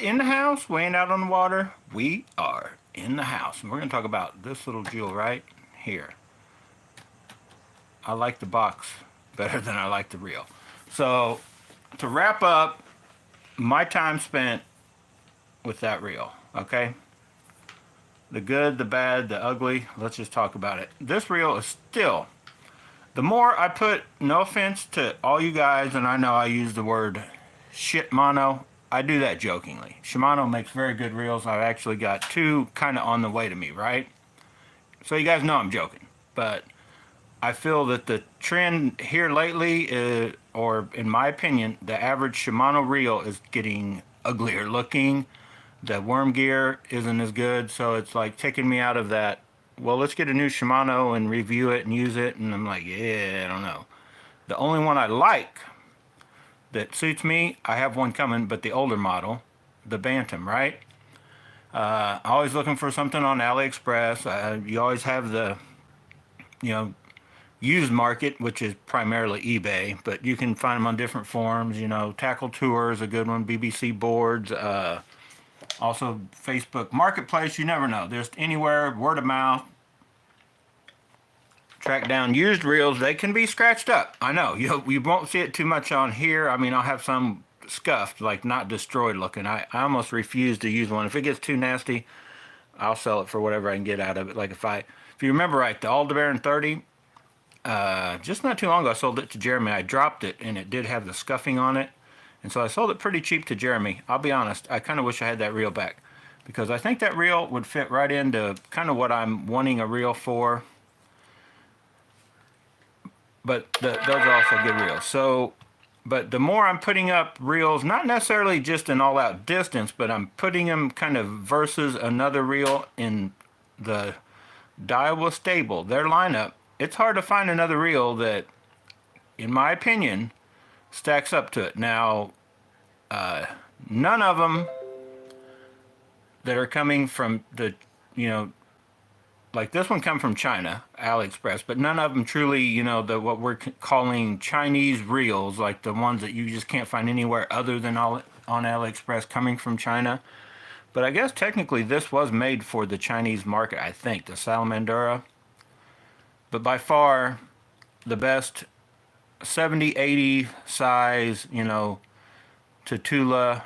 not in the house, weighing out on the water. We are in the house. And we're going to talk about this little jewel right here. I like the box better than I like the reel. So to wrap up my time spent with that reel, okay? The good, the bad, the ugly, let's just talk about it. This reel is still, the more I put, no offense to all you guys, and I know I use the word shit mono, I do that jokingly. Shimano makes very good reels. I've actually got two kind of on the way to me, right? So you guys know I'm joking, but I feel that the trend here lately is, or in my opinion, the average Shimano reel is getting uglier looking. The worm gear isn't as good, so it's like taking me out of that, well, let's get a new Shimano and review it and use it, and I'm like, yeah, I don't know. The only one I like that suits me, I have one coming, but the older model, the Bantam, right? Always looking for something on AliExpress. You always have the, used market, which is primarily eBay, but you can find them on different forums. Tackle Tour is a good one, BBC Boards, also Facebook Marketplace. You never know. There's anywhere, word of mouth. Track down used reels. They can be scratched up. I know. You won't see it too much on here. I mean, I'll have some scuffed, like not destroyed looking. I almost refuse to use one. If it gets too nasty, I'll sell it for whatever I can get out of it. Like if you remember right, the Aldebaran 30, just not too long ago I sold it to Jeremy. I dropped it and it did have the scuffing on it. And so I sold it pretty cheap to Jeremy. I'll be honest, I kind of wish I had that reel back, because I think that reel would fit right into kind of what I'm wanting a reel for. But those are also good reels. So, but the more I'm putting up reels, not necessarily just an all-out distance, but I'm putting them kind of versus another reel in the Daiwa stable, their lineup, it's hard to find another reel that, in my opinion, stacks up to it. Now, none of them that are coming from the, like this one come from China, AliExpress, but none of them truly, what we're calling Chinese reels, like the ones that you just can't find anywhere other than on AliExpress, coming from China. But I guess technically this was made for the Chinese market, I think, the Salamandura. But by far the best 70, 80 size, Tatula,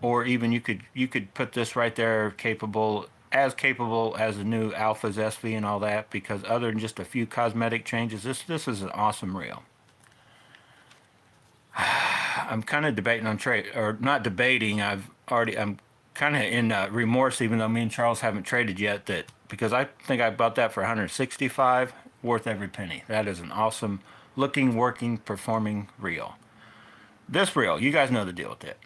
or even you could put this right there, capable as the new Alphas SV and all that, because other than just a few cosmetic changes, this is an awesome reel. I'm kind of debating on trade, or not debating, I'm kind of in remorse, even though me and Charles haven't traded yet, because I think I bought that for $165, worth every penny. That is an awesome looking, working, performing reel. This reel, you guys know the deal with it.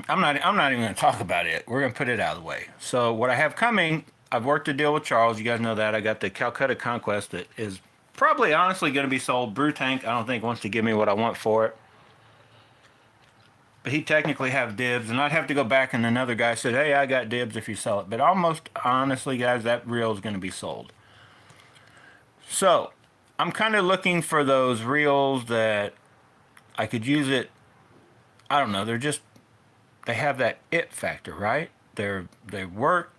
I'm not even going to talk about it. We're going to put it out of the way. So what I have coming, I've worked a deal with Charles. You guys know that. I got the Calcutta Conquest that is probably honestly going to be sold. Brew Tank, I don't think wants to give me what I want for it. But he technically have dibs, and I'd have to go back, and another guy said, hey, I got dibs if you sell it. But almost honestly, guys, that reel is going to be sold. So I'm kind of looking for those reels that I could use it. I don't know. They have that it factor, right? They work.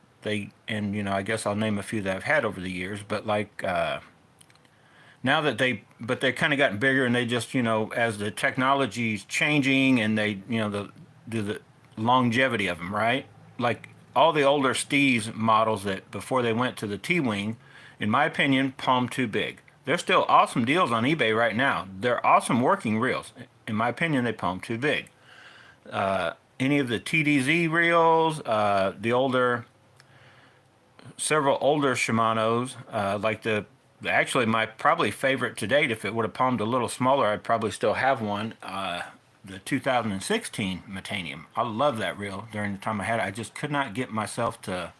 And I guess I'll name a few that I've had over the years. But like now that they're kind of gotten bigger, and they just as the technology's changing, and they the longevity of them, right? Like all the older Steez models that before they went to the T-wing, in my opinion, palm too big. They're still awesome deals on eBay right now. They're awesome working reels. In my opinion, they palm too big. Any of the TDZ reels, several older Shimanos, like actually my probably favorite to date, if it would have palmed a little smaller, I'd probably still have one, the 2016 Metanium. I love that reel during the time I had it. I just could not get myself to,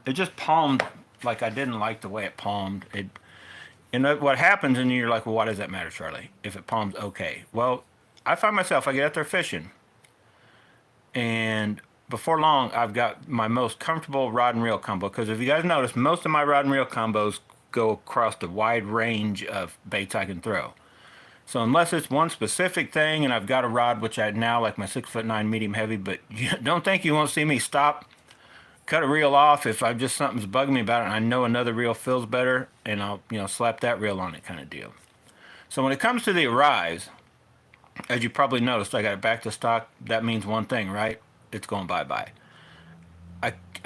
it just palmed like I didn't like the way it palmed. And what happens, and you're like, well, why does that matter, Charlie, if it palms okay? Well, I find myself, I get out there fishing, and before long, I've got my most comfortable rod and reel combo, because if you guys notice, most of my rod and reel combos go across the wide range of baits I can throw. So unless it's one specific thing, and I've got a rod which I now like my 6'9" medium heavy, but you don't think you won't see me stop, cut a reel off if I just something's bugging me about it and I know another reel feels better, and I'll slap that reel on it kind of deal. So when it comes to the Arise, as you probably noticed, I got it back to stock. That means one thing, right? It's going bye-bye.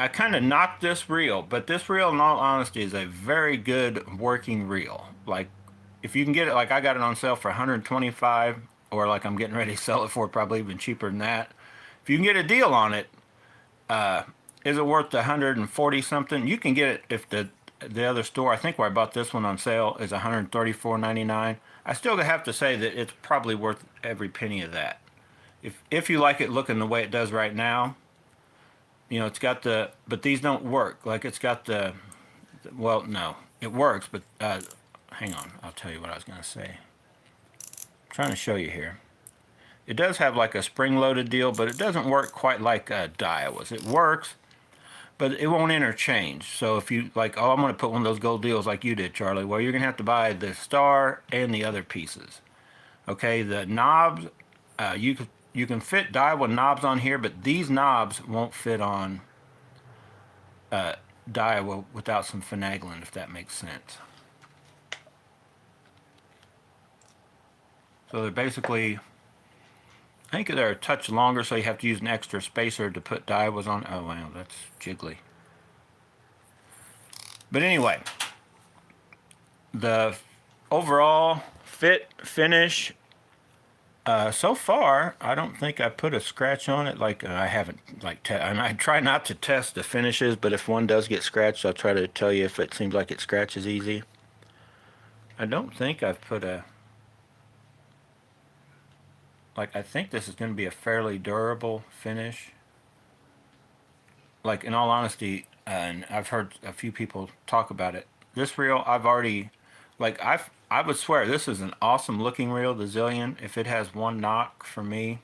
I kind of knocked this reel, but this reel, in all honesty, is a very good working reel. Like, if you can get it, like I got it on sale for 125, or like I'm getting ready to sell it for probably even cheaper than that. If you can get a deal on it, is it worth the 140 something? You can get it if the other store, I think where I bought this one on sale, is 134.99. I still have to say that it's probably worth every penny of that. If you like it looking the way it does right now, it's got the, but these don't work. Like it's got the, well, no, it works, but hang on, I'll tell you what I was going to say. I'm trying to show you here. It does have like a spring-loaded deal, but it doesn't work quite like Daiwa's. It works, but it won't interchange. So if you like, oh, I'm going to put one of those gold deals like you did, Charlie, well, you're going to have to buy the star and the other pieces. Okay, the knobs, you can fit Daiwa knobs on here, but these knobs won't fit on Daiwa without some finagling, if that makes sense. So they're basically, I think they're a touch longer, so you have to use an extra spacer to put Daiwas on. Oh wow, that's jiggly. But anyway, the overall fit, finish, so far, I don't think I put a scratch on it. Like I haven't, and I try not to test the finishes, but if one does get scratched, I'll try to tell you if it seems like it scratches easy. I don't think I've put a, like I think this is going to be a fairly durable finish. Like in all honesty, and I've heard a few people talk about it. This reel, I've already, like I would swear this is an awesome looking reel, the Zillion. If it has one knock for me,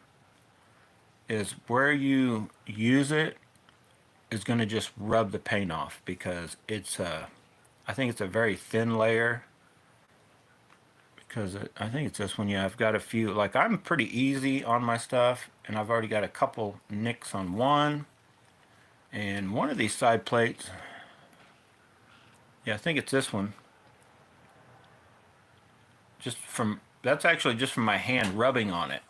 is where you use it is going to just rub the paint off, because it's I think it's a very thin layer. Because I think it's just when I've got a few, like I'm pretty easy on my stuff, and I've already got a couple nicks on one. And one of these side plates, yeah, I think it's this one. That's actually just from my hand rubbing on it.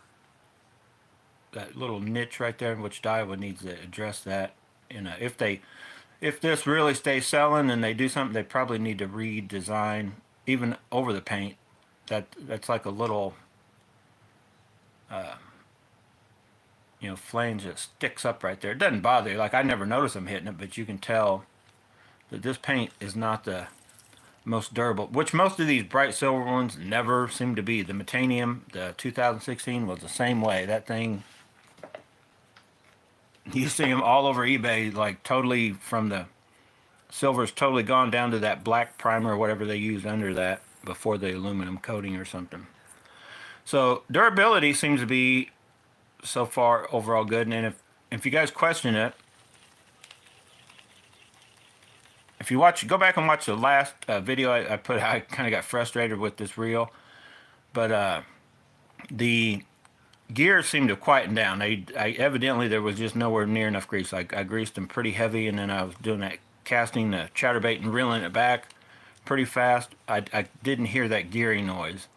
That little niche right there, which Daiwa needs to address that. If this really stays selling and they do something, they probably need to redesign, even over the paint. That's like a little, flange that sticks up right there. It doesn't bother you. Like I never notice them hitting it, but you can tell that this paint is not the most durable, which most of these bright silver ones never seem to be. The Metanium, the 2016 was the same way. That thing, you see them all over eBay, like totally from the silver's totally gone down to that black primer or whatever they used under that before the aluminum coating or something. So durability seems to be so far overall good. And if you guys question it, if you go back and watch the last video I put, I kind of got frustrated with this reel, but the gears seemed to quieten down. Evidently there was just nowhere near enough grease. I greased them pretty heavy, and then I was doing that casting the chatterbait and reeling it back pretty fast. I didn't hear that gearing noise.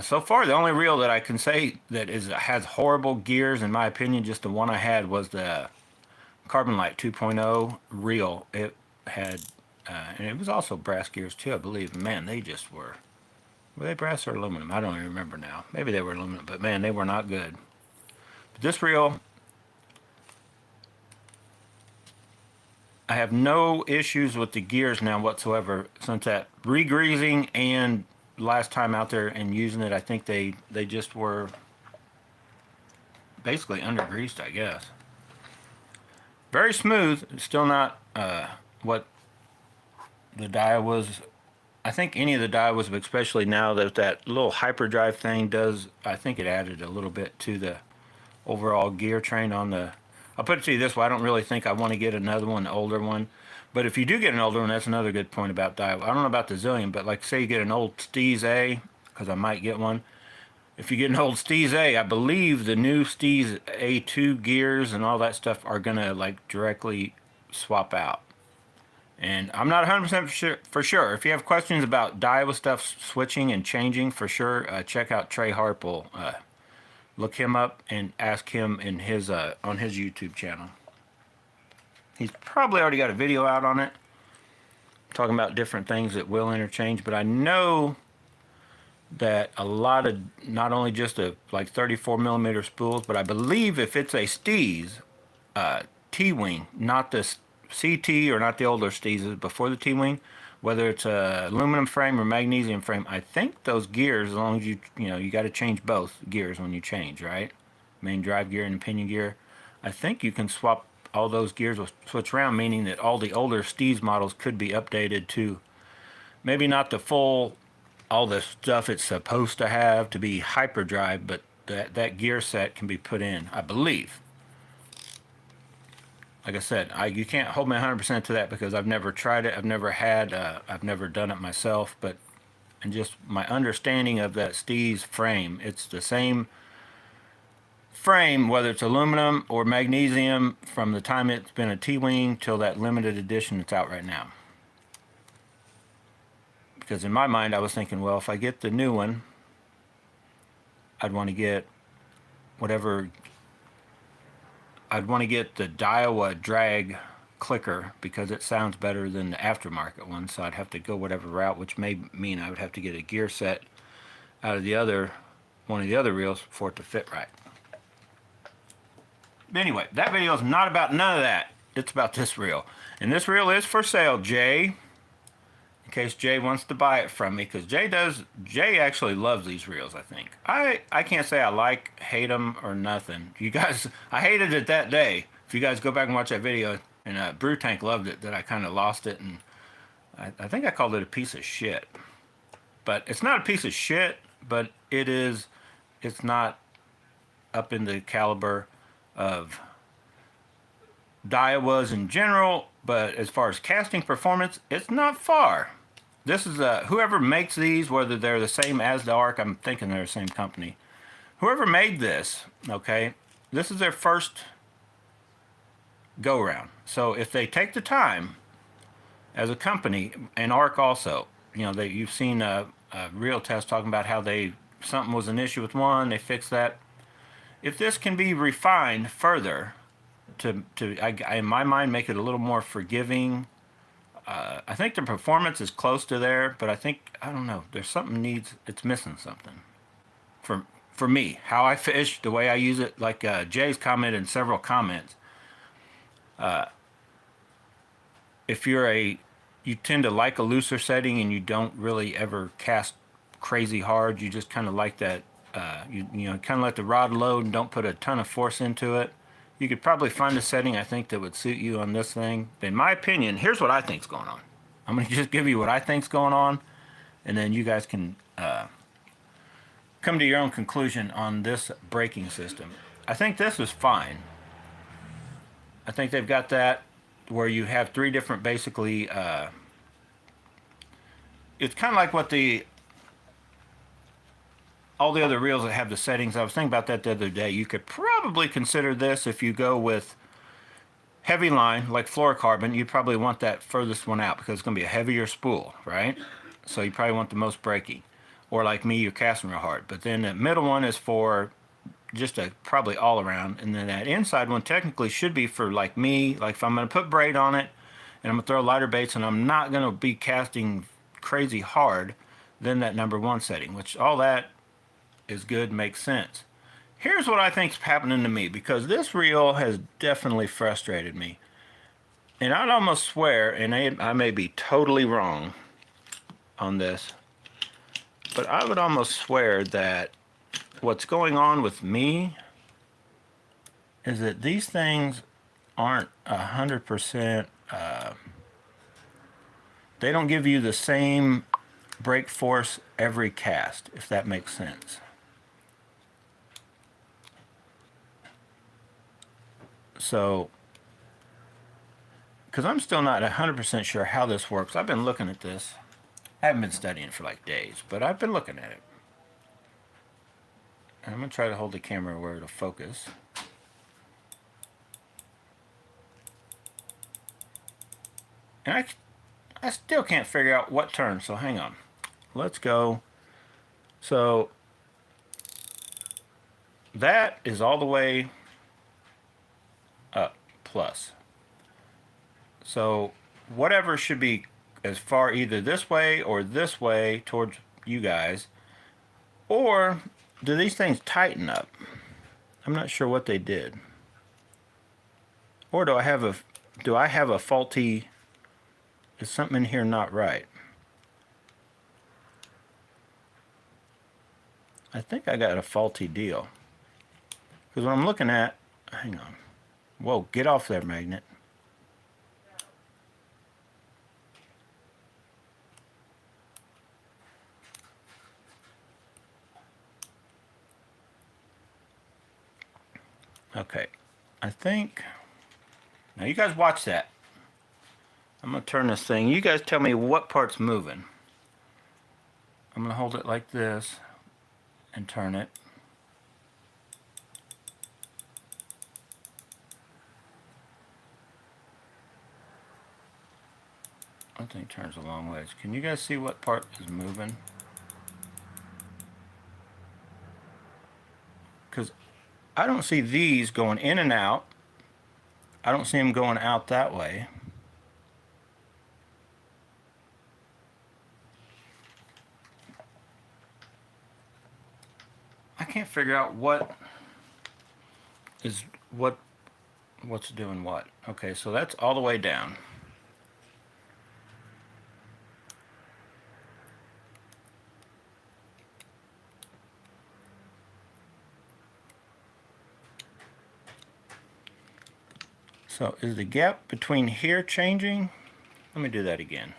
So far, the only reel that I can say that has horrible gears, in my opinion, just the one I had, was the Carbon Light 2.0 reel. It had, and it was also brass gears too, I believe. Man, they just were they brass or aluminum? I don't even remember now. Maybe they were aluminum, but man, they were not good. But this reel, I have no issues with the gears now whatsoever since that re-greasing, and last time out there and using it, I think they just were basically under-greased, I guess. Very smooth. Still not what the Daiwas, I think any of the Daiwas, but especially now that little hyperdrive thing does, I think it added a little bit to the overall gear train on the, I'll put it to you this way, I don't really think I want to get another one, an older one. But if you do get an older one, that's another good point about Daiwa. I don't know about the Zillion, but like say you get an old Steez A, because I might get one, if you get an old Steez A, I believe the new Steez A2 gears and all that stuff are gonna like directly swap out. And I'm not 100% for sure. If you have questions about Daiwa stuff switching and changing, for sure, check out Trey Harple. Look him up and ask him in his on his YouTube channel. He's probably already got a video out on it, talking about different things that will interchange. But I know that a lot of not only just like 34 millimeter spools, but I believe if it's a Steez T-wing, not the CT or not the older Steezes before the T-wing, whether it's a aluminum frame or magnesium frame, I think those gears, as long as you got to change both gears when you change, right? Main drive gear and pinion gear. I think you can swap all those gears will switch around, meaning that all the older Steez models could be updated to maybe not the full, all the stuff it's supposed to have to be hyperdrive, but that gear set can be put in, I believe. Like I said, you can't hold me 100% to that because I've never tried it. I've never done it myself, but and just my understanding of that Steez frame, it's the same frame, whether it's aluminum or magnesium, from the time it's been a T-wing till that limited edition that's out right now. Because in my mind, I was thinking, well, if I get the new one, I'd want to get whatever. I'd want to get the Daiwa drag clicker because it sounds better than the aftermarket one. So I'd have to go whatever route, which may mean I would have to get a gear set out of one of the other reels for it to fit right. But anyway, that video is not about none of that. It's about this reel. And this reel is for sale, Jay. In case Jay wants to buy it from me, because Jay actually loves these reels, I think. I can't say I hate them or nothing. You guys, I hated it that day. If you guys go back and watch that video, and Brew Tank loved it, that I kind of lost it, and I think I called it a piece of shit. But it's not a piece of shit, but it's not up in the caliber of Daiwas in general, but as far as casting performance, it's not far. This is whoever makes these, whether they're the same as the ARC, I'm thinking they're the same company. Whoever made this, okay, this is their first go around. So if they take the time as a company, and ARC also, you've seen a real test talking about how something was an issue with one, they fixed that. If this can be refined further to in my mind, make it a little more forgiving. I think the performance is close to there, but I don't know, there's something it's missing something. For me, how I fish, the way I use it, like Jay's commented in several comments, if you tend to like a looser setting and you don't really ever cast crazy hard, you just kind of like that, you kind of let the rod load and don't put a ton of force into it. You could probably find a setting, I think, that would suit you on this thing. In my opinion, here's what I think's going on. I'm going to just give you what I think's going on, and then you guys can come to your own conclusion on this braking system. I think this is fine. I think they've got that where you have three different, basically, it's kind of like what all the other reels that have the settings. I was thinking about that the other day. You could probably consider this if you go with heavy line, like fluorocarbon, you probably want that furthest one out because it's going to be a heavier spool, right? So you probably want the most braking. Or like me, you're casting real hard. But then the middle one is for just probably all around. And then that inside one technically should be for like me, like if I'm going to put braid on it and I'm going to throw lighter baits and I'm not going to be casting crazy hard, then that number one setting, which all that is good, makes sense. Here's what I think's happening to me, because this reel has definitely frustrated me. And I'd almost swear, and I may be totally wrong on this, but I would almost swear that what's going on with me is that these things aren't 100%, they don't give you the same brake force every cast, if that makes sense. So, because I'm still not 100% sure how this works. I've been looking at this. I haven't been studying it for like days, but I've been looking at it. And I'm going to try to hold the camera where it'll focus. And I still can't figure out what turn, so hang on. Let's go. So that is all the way up, plus. So whatever should be as far either this way or this way towards you guys. Or do these things tighten up? I'm not sure what they did. Or do I have a faulty, is something in here not right? I think I got a faulty deal. Because what I'm looking at, hang on. Whoa, get off there, magnet. Okay, I think, now you guys watch that. I'm going to turn this thing. You guys tell me what part's moving. I'm going to hold it like this and turn it. I think it turns a long ways. Can you guys see what part is moving? Because I don't see these going in and out. I don't see them going out that way. I can't figure out what's doing what. Okay, so that's all the way down. So is the gap between here changing? Let me do that again.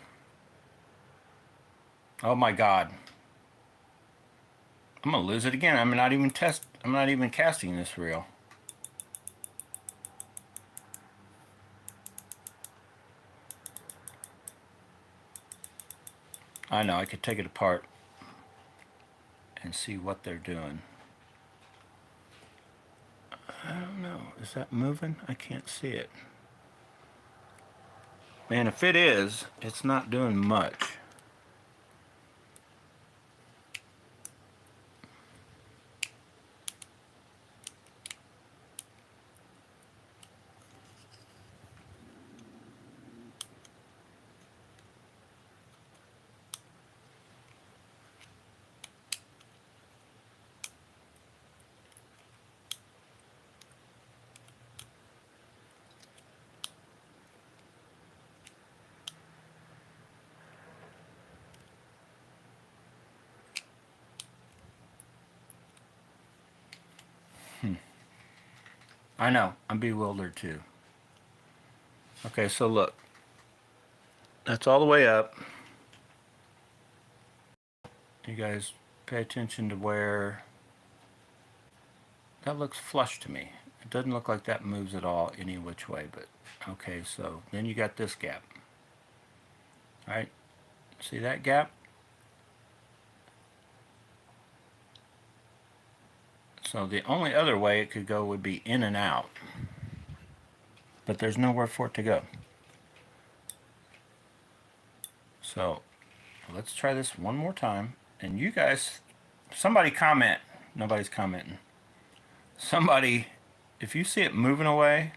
Oh my God. I'm gonna lose it again. I'm not even casting this reel. I know, I could take it apart and see what they're doing. I don't know. Is that moving? I can't see it. Man, if it is, it's not doing much. I know, I'm bewildered too. Okay, so look. That's all the way up. You guys pay attention to where that looks flush to me. It doesn't look like that moves at all any which way, but okay, so then you got this gap. All right, see that gap? So the only other way it could go would be in and out, but there's nowhere for it to go. So let's try this one more time. And you guys, somebody comment. Nobody's commenting. Somebody, if you see it moving away,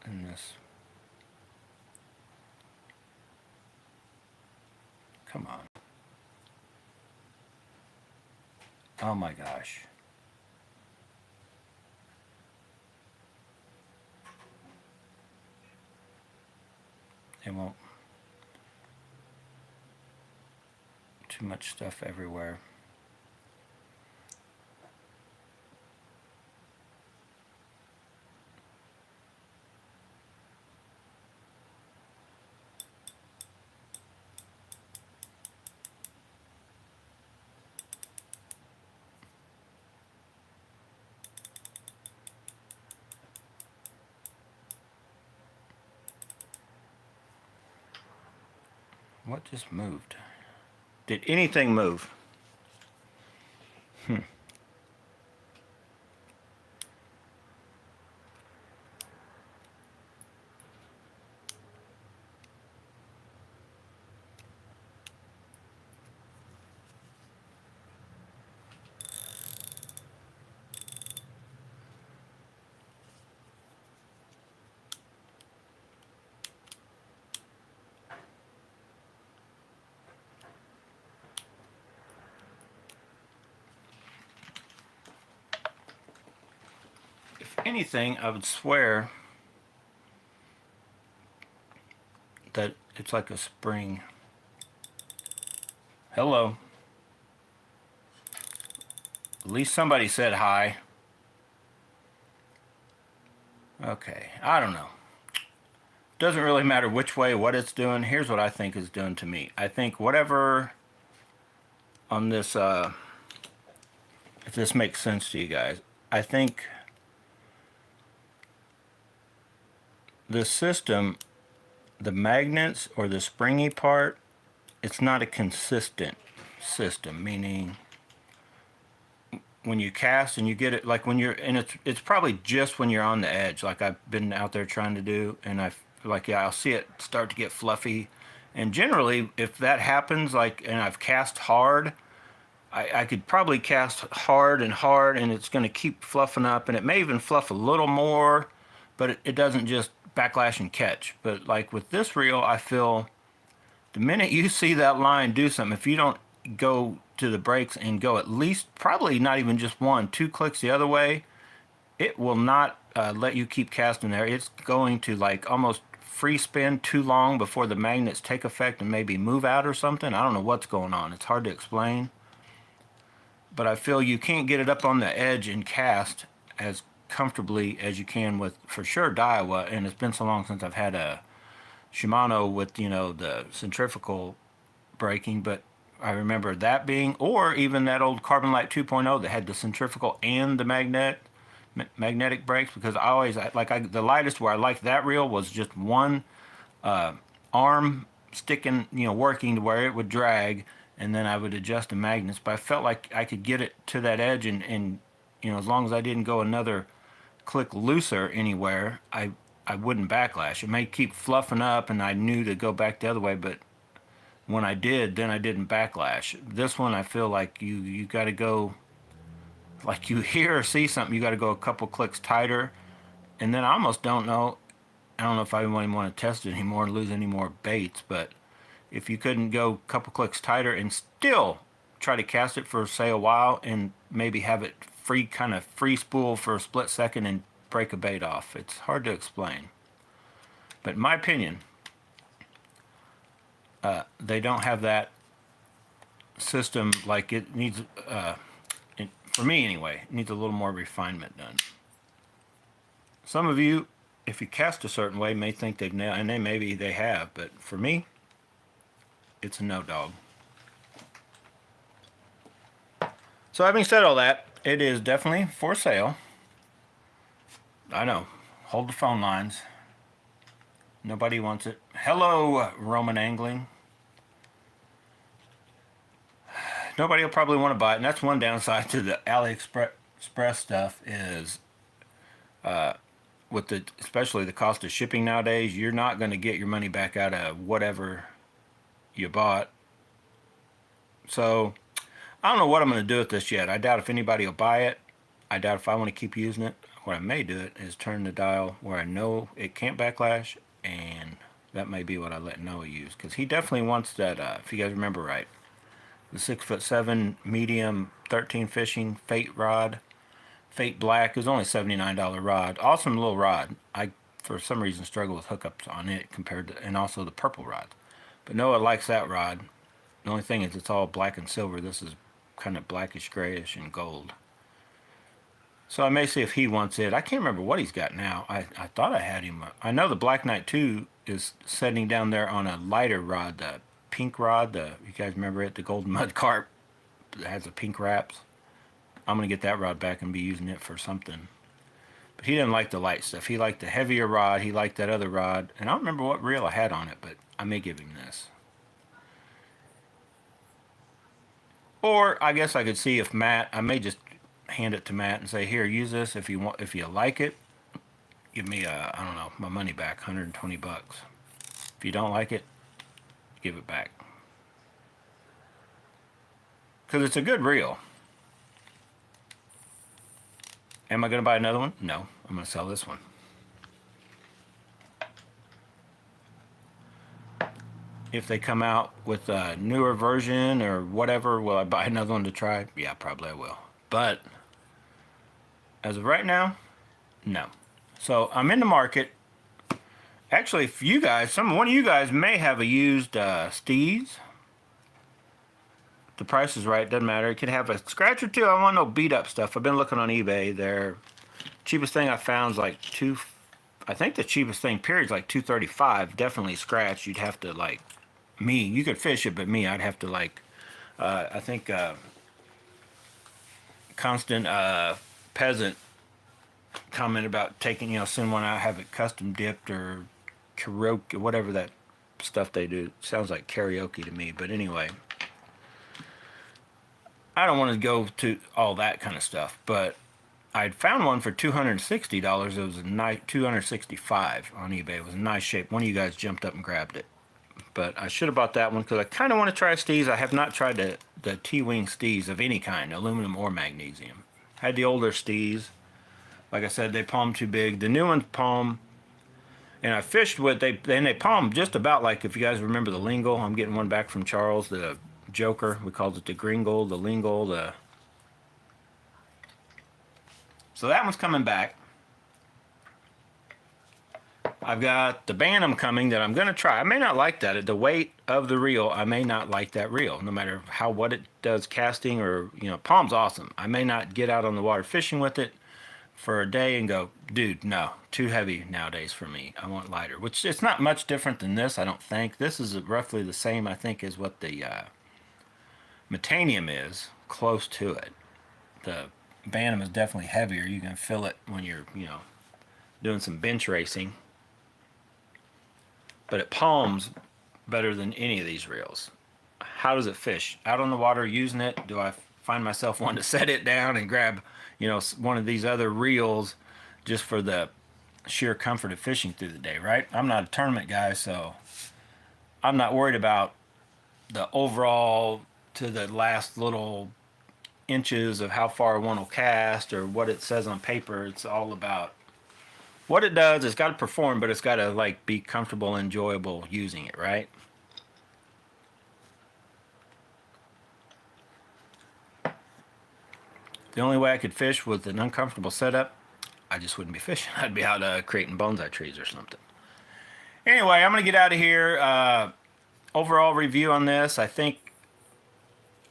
in this, come on. Oh my gosh. It won't. Too much stuff everywhere. What just moved? Did anything move? anything, I would swear that it's like a spring. Hello. At least somebody said hi. Okay, I don't know. Doesn't really matter which way, what it's doing. Here's what I think is doing to me. I think whatever on this, if this makes sense to you guys, I think the system, the magnets or the springy part, it's not a consistent system, meaning when you cast and you get it, like when you're, and it's probably just when you're on the edge, like I've been out there trying to do, and I like, yeah, I'll see it start to get fluffy. And generally, if that happens, like, and I've cast hard, I could probably cast hard, and it's going to keep fluffing up, and it may even fluff a little more, but it doesn't just backlash and catch. But like with this reel, I feel the minute you see that line do something, if you don't go to the brakes and go at least, probably not even just one, 2 clicks the other way, it will not let you keep casting there. It's going to like almost free spin too long before the magnets take effect and maybe move out or something. I don't know what's going on. It's hard to explain. But I feel you can't get it up on the edge and cast as comfortably as you can with, for sure, Daiwa. And it's been so long since I've had a Shimano with, you know, the centrifugal braking, but I remember that being, or even that old Carbon Light 2.0 that had the centrifugal and the magnetic brakes, because I always, the lightest where I liked that reel was just one arm sticking, you know, working to where it would drag, and then I would adjust the magnets. But I felt like I could get it to that edge, and you know, as long as I didn't go another click looser anywhere, I wouldn't backlash. It may keep fluffing up, and I knew to go back the other way, but when I did, then I didn't backlash. This one, I feel like you got to go, like you hear or see something, you got to go a couple clicks tighter, and then I almost don't know. I don't know if I even want to test it anymore and lose any more baits, but if you couldn't go a couple clicks tighter and still try to cast it for, say, a while and maybe have it free, kind of free spool for a split second and break a bait off. It's hard to explain. But in my opinion, they don't have that system. Like it needs, for me anyway, it needs a little more refinement done. Some of you, if you cast a certain way, may think they've nailed, and maybe they have, but for me, it's a no dog. So having said all that, it is definitely for sale. I know. Hold the phone lines. Nobody wants it. Hello, Roman Angling. Nobody will probably want to buy it, and that's one downside to the AliExpress stuff is, with the, especially the cost of shipping nowadays, you're not going to get your money back out of whatever you bought. So I don't know what I'm going to do with this yet. I doubt if anybody will buy it. I doubt if I want to keep using it. What I may do it is turn the dial where I know it can't backlash, and that may be what I let Noah use, because he definitely wants that, if you guys remember right, the 6'7" medium 13 fishing Fate rod. Fate Black is only $79 rod. Awesome little rod. I, for some reason, struggle with hookups on it compared to, and also the purple rod. But Noah likes that rod. The only thing is it's all black and silver. This is kind of blackish, grayish, and gold. So I may see if he wants it. I can't remember what he's got now. I thought I had him. I know the Black Knight 2 is setting down there on a lighter rod, the pink rod. You guys remember it? The Golden Mud Carp that has the pink wraps. I'm going to get that rod back and be using it for something. But he didn't like the light stuff. He liked the heavier rod. He liked that other rod. And I don't remember what reel I had on it, but I may give him this. Or I guess I could see if Matt, I may just hand it to Matt and say, here, use this if you want, if you like it. Give me I don't know, my money back, 120 bucks. If you don't like it, give it back. Because it's a good reel. Am I going to buy another one? No, I'm going to sell this one. If they come out with a newer version or whatever, will I buy another one to try? Yeah, probably I will. But as of right now, No. So I'm in the market. Actually, if you guys, one of you guys may have a used Steez. The price is right, doesn't matter. It could have a scratch or two. I want no beat up stuff. I've been looking on eBay. Their cheapest thing I found is like I think the cheapest thing period is like $235. Definitely scratch. You'd have to like me. You could fish it, but me, I'd have to like. I think Constant Peasant comment about taking, send one out, have it custom dipped or karaoke, whatever that stuff they do. Sounds like karaoke to me, but anyway. I don't want to go to all that kind of stuff, but I'd found one for $260. It was a nice $265 on eBay. It was a nice shape. One of you guys jumped up and grabbed it, but I should have bought that one because I kind of want to try Steez. I have not tried the T-wing Steez of any kind, aluminum or magnesium. Had the older Steez. Like I said, they palm too big. The new ones palm, and I fished with they palm just about like, if you guys remember the lingle. I'm getting one back from Charles, the Joker. We called it the Gringle, the Lingle, So that one's coming back. I've got the Bantam coming that I'm going to try. I may not like that. The weight of the reel, I may not like that reel, no matter what it does casting or, palm's awesome. I may not get out on the water fishing with it for a day and go, dude, no, too heavy nowadays for me. I want lighter, which it's not much different than this, I don't think. This is roughly the same, I think, as what the Metanium is, close to it. The Bantam is definitely heavier. You can feel it when you're, doing some bench racing. But it palms better than any of these reels. How does it fish? Out on the water using it, do I find myself wanting to set it down and grab, one of these other reels just for the sheer comfort of fishing through the day, right? I'm not a tournament guy, so I'm not worried about the overall to the last little inches of how far one will cast or what it says on paper. It's all about what it does. It's got to perform, but it's got to like be comfortable, enjoyable using it, right? The only way I could fish with an uncomfortable setup, I just wouldn't be fishing. I'd be out creating bonsai trees or something. Anyway, I'm gonna get out of here. Overall review on this, I think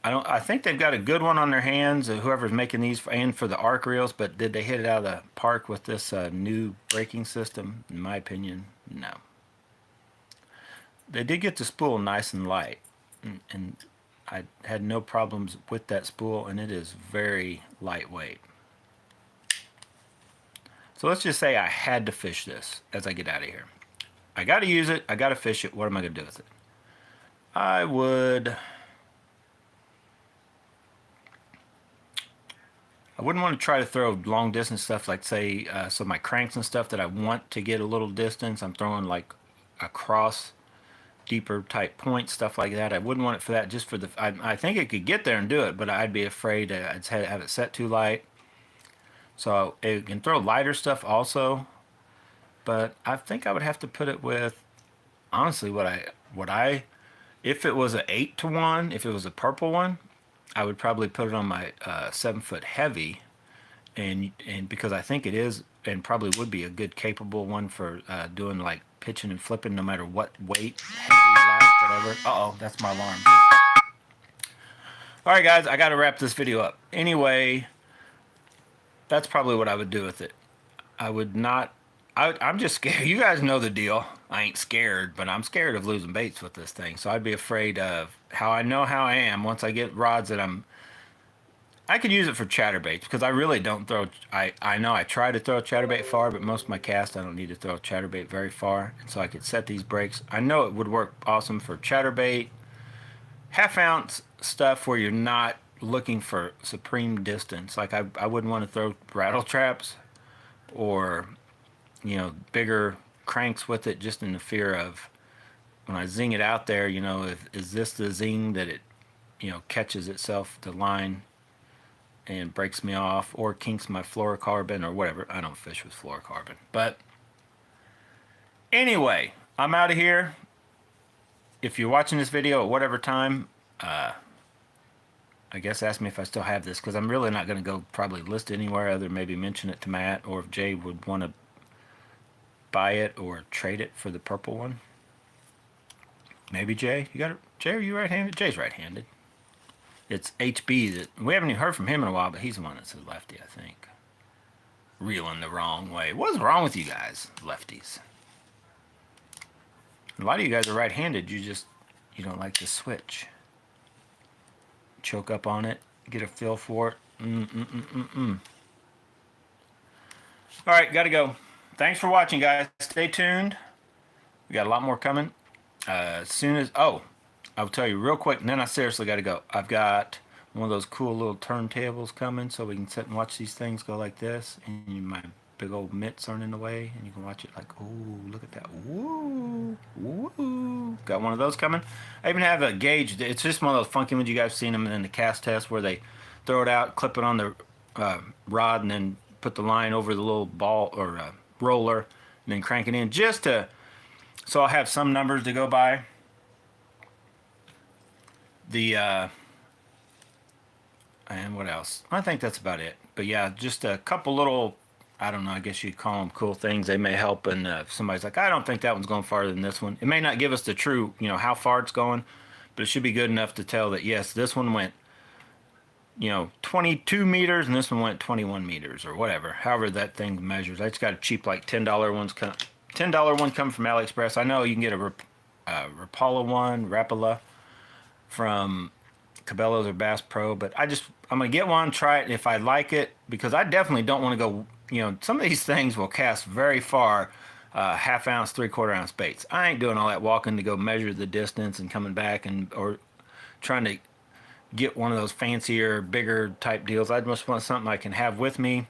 they've got a good one on their hands, whoever's making these, and for the arc reels, but did they hit it out of the park with this new braking system? In my opinion, no. They did get the spool nice and light, and I had no problems with that spool, and it is very lightweight. So let's just say I had to fish this as I get out of here. I got to use it. I got to fish it. What am I going to do with it? I wouldn't want to try to throw long distance stuff like, say, so my cranks and stuff that I want to get a little distance, I'm throwing like across deeper type points, stuff like that. I wouldn't want it for that, just for the, I think it could get there and do it, but I'd be afraid I'd have it set too light. So it can throw lighter stuff also, but I think I would have to put it with, honestly, if it was an 8-to-1, if it was a purple one, I would probably put it on my 7-foot heavy, and because I think it is and probably would be a good capable one for doing like pitching and flipping, no matter what weight, heavy, light, whatever. Uh-oh, that's my alarm. All right, guys, I got to wrap this video up. Anyway, that's probably what I would do with it. I would not. I'm just scared. You guys know the deal. I ain't scared, but I'm scared of losing baits with this thing. So I'd be afraid of how I know how I am once I get rods that I could use it for chatterbaits, because I really don't throw. I know I try to throw a chatterbait far, but most of my casts I don't need to throw a chatterbait very far, and so I could set these breaks. I know it would work awesome for chatterbait, half-ounce stuff where you're not looking for supreme distance. Like I wouldn't want to throw rattle traps or bigger cranks with it, just in the fear of when I zing it out there, is this the zing that it catches itself the line and breaks me off or kinks my fluorocarbon or whatever. I don't fish with fluorocarbon, but anyway, I'm out of here. If you're watching this video at whatever time, I guess ask me if I still have this, because I'm really not going to go probably list it anywhere other than maybe mention it to Matt, or if Jay would want to buy it or trade it for the purple one. Maybe Jay. You got it? Jay, are you right-handed? Jay's right-handed. It's HB that we haven't even heard from him in a while, but he's the one that's a lefty, I think. Reeling the wrong way. What's wrong with you guys, lefties? A lot of you guys are right-handed. You don't like to switch. Choke up on it. Get a feel for it. All right, gotta go. Thanks for watching, guys. Stay tuned. We got a lot more coming. As soon as... Oh, I'll tell you real quick, and then I seriously gotta go. I've got one of those cool little turntables coming, so we can sit and watch these things go like this, and my big old mitts aren't in the way, and you can watch it like, ooh, look at that. Woo, woo. Got one of those coming. I even have a gauge. It's just one of those funky ones. You guys seen them in the cast test where they throw it out, clip it on the rod, and then put the line over the little ball or roller, and then crank it in just to... So I'll have some numbers to go by. And what else? I think that's about it. But yeah, just a couple little, I don't know, I guess you'd call them cool things. They may help, and if somebody's like, I don't think that one's going farther than this one. It may not give us the true, how far it's going, but it should be good enough to tell that, yes, this one went, 22 meters, and this one went 21 meters, or whatever. However that thing measures. I just got a cheap, like, $10 ones, $10 one coming from AliExpress. I know you can get a Rapala from Cabela's or Bass Pro, but I'm going to get one, try it, and if I like it, because I definitely don't want to go, some of these things will cast very far, half ounce, 3/4 ounce baits. I ain't doing all that walking to go measure the distance and coming back or trying to get one of those fancier, bigger type deals. I just want something I can have with me.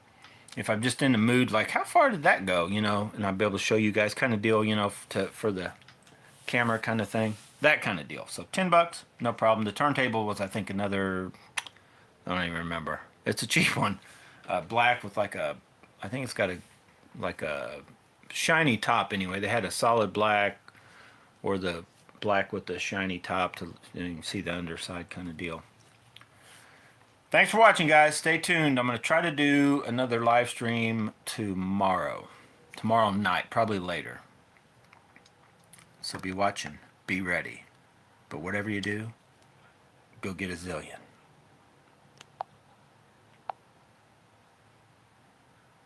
If I'm just in the mood, like, how far did that go, and I'll be able to show you guys kind of deal, for the camera kind of thing. That kind of deal. So $10, no problem. The turntable was, I think, another, I don't even remember. It's a cheap one. Black with like a, I think it's got a shiny top anyway. They had a solid black or the black with the shiny top to, you can see the underside kind of deal. Thanks for watching, guys. Stay tuned. I'm going to try to do another live stream tomorrow night, probably later. So be watching. Be ready. But whatever you do, go get a Zillion.